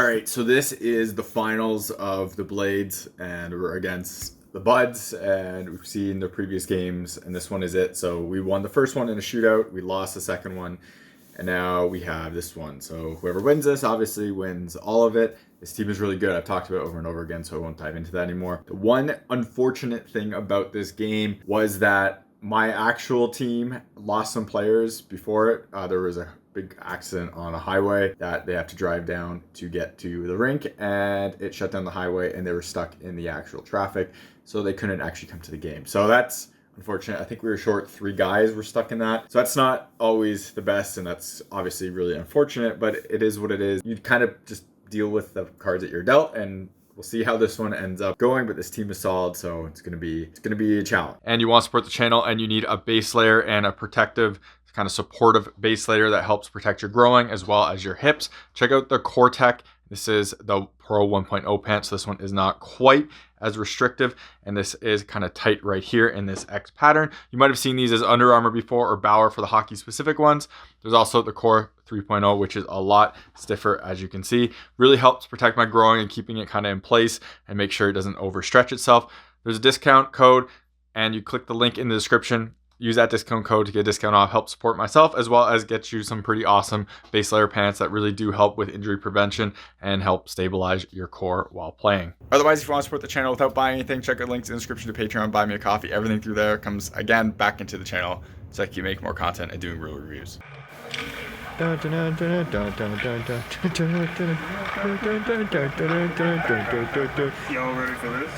All right, so this is the finals of the Blades, and we're against the Buds, and we've seen the previous games, and this one is it. So we won the first one in a shootout, we lost the second one, and now we have this one. So whoever wins this obviously wins all of it. This team is really good. I've talked about it over and over again, so I won't dive into that anymore. The one unfortunate thing about this game was that my actual team lost some players before it. There was a big accident on a highway that they have to drive down to get to the rink, and it shut down the highway and they were stuck in the actual traffic, so they couldn't actually come to the game. So that's unfortunate. I think we were short 3 guys were stuck in that. So that's not always the best, and that's obviously really unfortunate, but it is what it is. You kind of just deal with the cards that you're dealt, and we'll see how this one ends up going, but this team is solid, so it's gonna be a challenge. And you want to support the channel, and you need a base layer and a protective, kind of supportive base layer that helps protect your growing as well as your hips. Check out the Cortec. This is the Pro 1.0 pant, so this one is not quite as restrictive, and this is kind of tight right here in this X pattern. You might have seen these as Under Armour before, or Bauer for the hockey specific ones. There's also the Core 3.0, which is a lot stiffer, as you can see. Really helps protect my growing and keeping it kind of in place and make sure it doesn't overstretch itself. There's a discount code, and you click the link in the description. Use that discount code to get a discount off, help support myself, as well as get you some pretty awesome base layer pants that really do help with injury prevention and help stabilize your core while playing. Otherwise, if you want to support the channel without buying anything, check out links in the description to Patreon, buy me a coffee. Everything through there comes, again, back into the channel so I can make more content and doing real reviews. Y'all ready for this?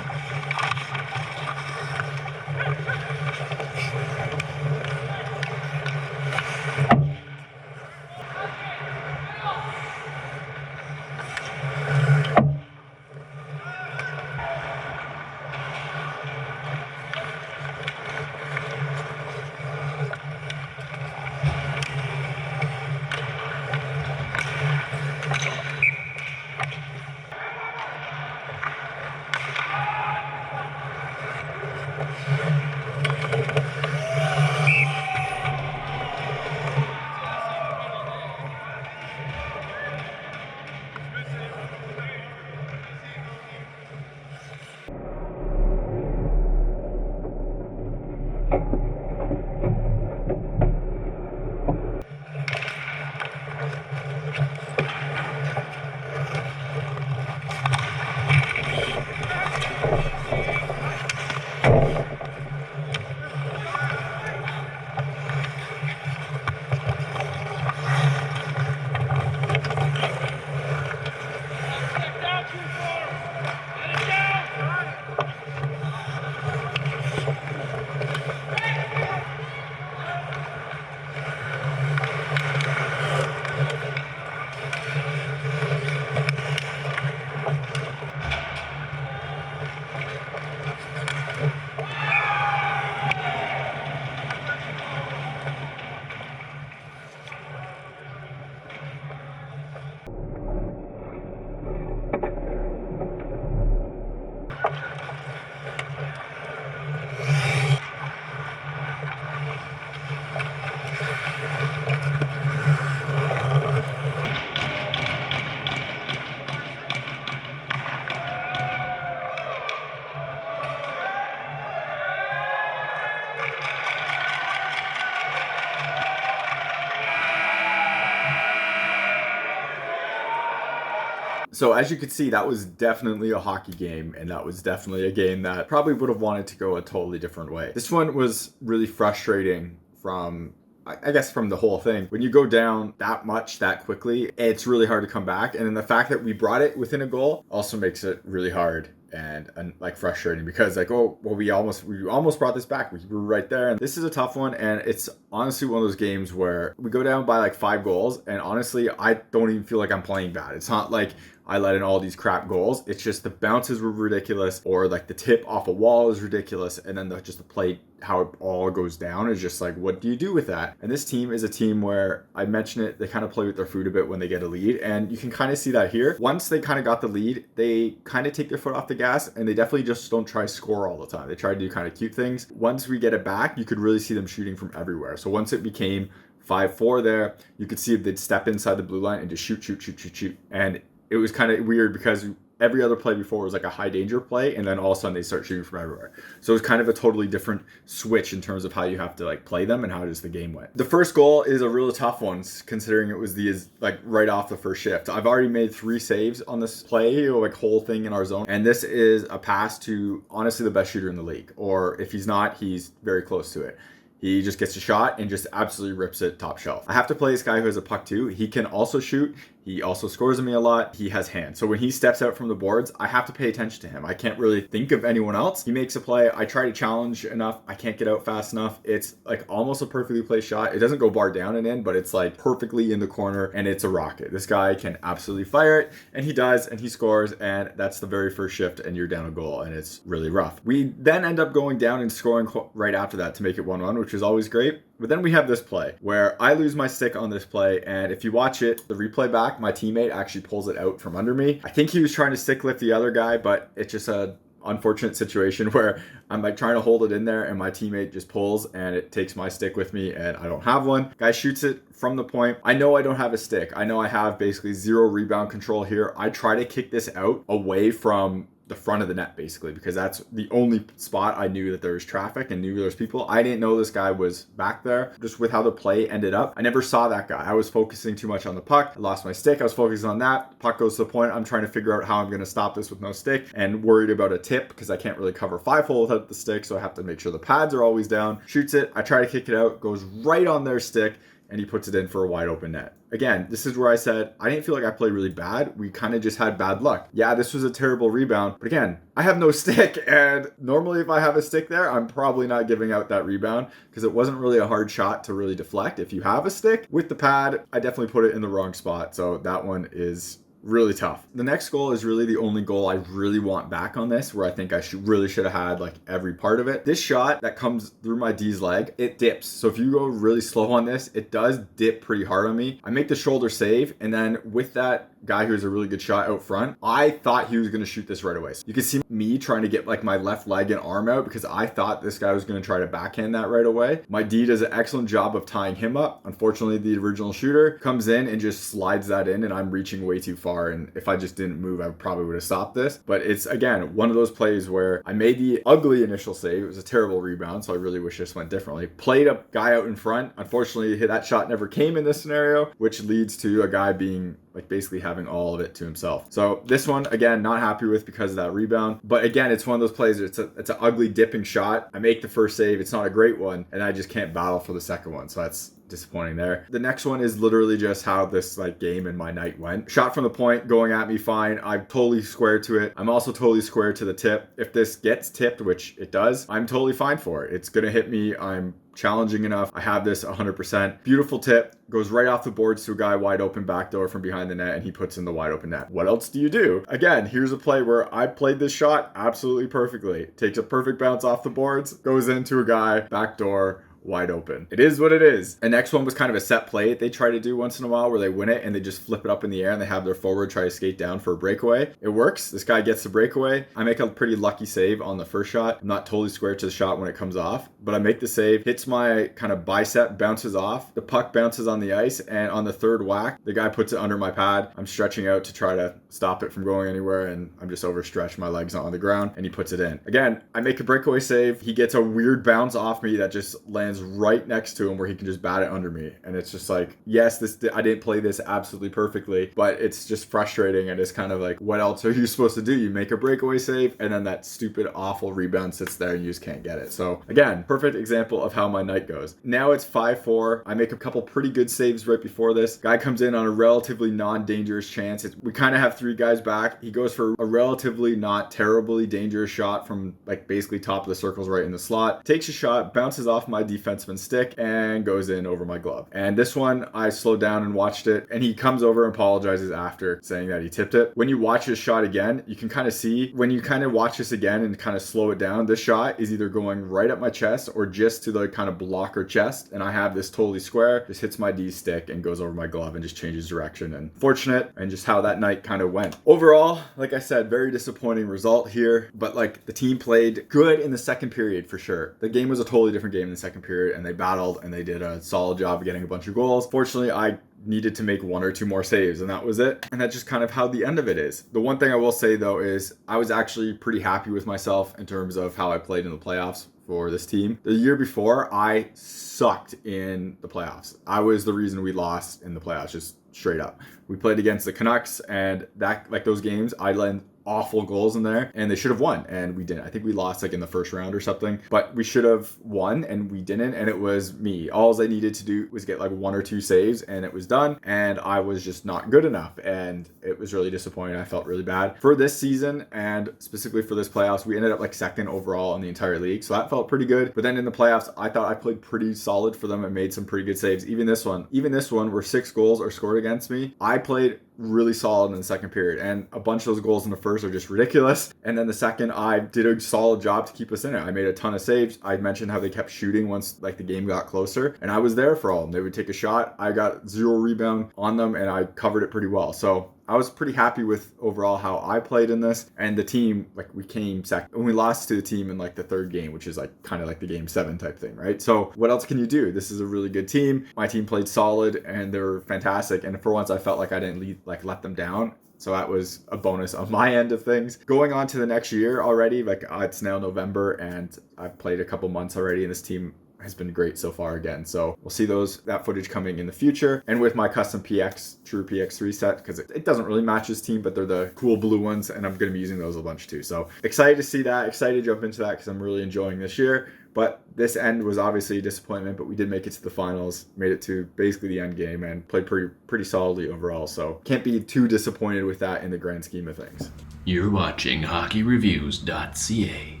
So as you could see, that was definitely a hockey game, and that was definitely a game that probably would have wanted to go a totally different way. This one was really frustrating from, I guess, from the whole thing. When you go down that much that quickly, it's really hard to come back. And then the fact that we brought it within a goal also makes it really hard and like frustrating, because like, oh well, we almost brought this back. We were right there. And this is a tough one, and it's honestly one of those games where we go down by like 5 goals, and honestly I don't even feel like I'm playing bad. It's not like I let in all these crap goals. It's just the bounces were ridiculous, or like the tip off a wall is ridiculous, and then just the play, how it all goes down is just like, what do you do with that? And this team is a team where, I mentioned it, they kind of play with their food a bit when they get a lead, and you can kind of see that here. Once they kind of got the lead, they kind of take their foot off the gas, and they definitely just don't try to score all the time. They try to do kind of cute things. Once we get it back, you could really see them shooting from everywhere. So once it became 5-4 there, you could see if they'd step inside the blue line and just shoot. And it was kind of weird because every other play before was like a high danger play, and then all of a sudden they start shooting from everywhere. So it was kind of a totally different switch in terms of how you have to like play them and how just the game went. The first goal is a really tough one, considering it was like right off the first shift. I've already made 3 saves on this play, like whole thing in our zone, and this is a pass to honestly the best shooter in the league, or if he's not, he's very close to it. He just gets a shot and just absolutely rips it top shelf. I have to play this guy who has a puck too. He can also shoot. He also scores me a lot. He has hands. So when he steps out from the boards, I have to pay attention to him. I can't really think of anyone else. He makes a play. I try to challenge enough. I can't get out fast enough. It's like almost a perfectly placed shot. It doesn't go bar down and in, but it's like perfectly in the corner, and it's a rocket. This guy can absolutely fire it, and he does, and he scores, and that's the very first shift, and you're down a goal, and it's really rough. We then end up going down and scoring right after that to make it 1-1, which is always great. But then we have this play where I lose my stick on this play, and if you watch it, the replay back, my teammate actually pulls it out from under me. I think he was trying to stick lift the other guy, but it's just a unfortunate situation where I'm like trying to hold it in there, and my teammate just pulls, and it takes my stick with me, and I don't have one. Guy shoots it from the point. I know I don't have a stick. I know I have basically 0 rebound control here. I try to kick this out away from the front of the net, basically, because that's the only spot I knew that there was traffic and knew there was people. I didn't know this guy was back there. Just with how the play ended up, I never saw that guy. I was focusing too much on the puck. I lost my stick. I was focusing on that. Puck goes to the point. I'm trying to figure out how I'm going to stop this with no stick, and worried about a tip because I can't really cover 5-hole without the stick, so I have to make sure the pads are always down. Shoots it. I try to kick it out. Goes right on their stick, and he puts it in for a wide open net. Again, this is where I said I didn't feel like I played really bad. We kind of just had bad luck. Yeah, this was a terrible rebound, but again, I have no stick, and normally if I have a stick there, I'm probably not giving out that rebound because it wasn't really a hard shot to really deflect. If you have a stick with the pad, I definitely put it in the wrong spot, so that one is really tough. The next goal is really the only goal I really want back on this, where I think I should have had like every part of it. This shot that comes through my D's leg, it dips. So if you go really slow on this, it does dip pretty hard on me. I make the shoulder save, and then with that guy who has a really good shot out front, I thought he was going to shoot this right away. So you can see me trying to get like my left leg and arm out because I thought this guy was going to try to backhand that right away. My D does an excellent job of tying him up. Unfortunately, the original shooter comes in and just slides that in, and I'm reaching way too far, and if I just didn't move, I probably would have stopped this. But it's, again, one of those plays where I made the ugly initial save. It was a terrible rebound, so I really wish this went differently. Played a guy out in front. Unfortunately, that shot never came in this scenario, which leads to a guy being like basically having all of it to himself. So this one, again, not happy with because of that rebound. But again, it's one of those plays, it's an ugly dipping shot. I make the first save, it's not a great one, and I just can't battle for the second one. So that's disappointing there. The next one is literally just how this like game and my night went. Shot from the point, going at me fine. I'm totally square to it. I'm also totally square to the tip. If this gets tipped, which it does, I'm totally fine for it. It's gonna hit me. I'm challenging enough. I have this 100%. Beautiful tip, goes right off the boards to a guy wide open backdoor from behind the net, and he puts in the wide open net. What else do you do? Again, here's a play where I played this shot absolutely perfectly. Takes a perfect bounce off the boards, goes into a guy backdoor, wide open. It is what it is. The next one was kind of a set play they try to do once in a while where they win it and they just flip it up in the air and they have their forward try to skate down for a breakaway. It works. This guy gets the breakaway. I make a pretty lucky save on the first shot. I'm not totally square to the shot when it comes off, but I make the save, hits my kind of bicep, bounces off. The puck bounces on the ice, and on the third whack, the guy puts it under my pad. I'm stretching out to try to stop it from going anywhere, and I'm just overstretched. My leg's not on the ground, and he puts it in. Again, I make a breakaway save. He gets a weird bounce off me that just lands lands right next to him where he can just bat it under me. And it's just like, yes, I didn't play this absolutely perfectly, but it's just frustrating. And it's kind of like, what else are you supposed to do? You make a breakaway save, and then that stupid, awful rebound sits there and you just can't get it. So again, perfect example of how my night goes. Now it's 5-4. I make a couple pretty good saves right before this. Guy comes in on a relatively non-dangerous chance. We kind of have 3 guys back. He goes for a relatively not terribly dangerous shot from like basically top of the circles right in the slot. Takes a shot, bounces off my defenseman's stick, and goes in over my glove. And this one, I slowed down and watched it, and he comes over and apologizes after, saying that he tipped it. When you watch his shot again, you can kind of see, when you kind of watch this again and kind of slow it down, this shot is either going right up my chest or just to the kind of blocker chest, and I have this totally square, just hits my D stick and goes over my glove and just changes direction. And fortunate, and just how that night kind of went. Overall, like I said, very disappointing result here, but like the team played good in the second period for sure. The game was a totally different game in the second period, and they battled and they did a solid job of getting a bunch of goals. Fortunately, I needed to make 1 or 2 more saves, and that was it. And that's just kind of how the end of it is. The one thing I will say though is I was actually pretty happy with myself in terms of how I played in the playoffs for this team. The year before, I sucked in the playoffs. I was the reason we lost in the playoffs, just straight up. We played against the Canucks, and that, like those games, I led awful goals in there, and they should have won, and we didn't. I think we lost like in the first round or something, but we should have won and we didn't, and it was me. All I needed to do was get like 1 or 2 saves and it was done, and I was just not good enough, and it was really disappointing. I felt really bad for this season, and specifically for this playoffs. We ended up like 2nd overall in the entire league, so that felt pretty good. But then in the playoffs, I thought I played pretty solid for them and made some pretty good saves. Even this one where 6 goals are scored against me, I played really solid in the second period, and a bunch of those goals in the first are just ridiculous, and then the second I did a solid job to keep us in it. I made a ton of saves. I mentioned how they kept shooting once like the game got closer, and I was there for all of them. They would take a shot, I got 0 rebound on them, and I covered it pretty well. So I was pretty happy with overall how I played in this, and the team, like we came second, and we lost to the team in like the 3rd game, which is like kind of like the game 7 type thing, right? So what else can you do? This is a really good team. My team played solid and they were fantastic, and for once I felt like I didn't let them down. So that was a bonus on my end of things. Going on to the next year already, like it's now November and I've played a couple months already, and this team has been great so far again. So we'll see that footage coming in the future. And with my custom True PX3 set, because it doesn't really match this team, but they're the cool blue ones, and I'm going to be using those a bunch too. So excited to see that, excited to jump into that because I'm really enjoying this year. But this end was obviously a disappointment, but we did make it to the finals, made it to basically the end game, and played pretty solidly overall. So can't be too disappointed with that in the grand scheme of things. You're watching HockeyReviews.ca.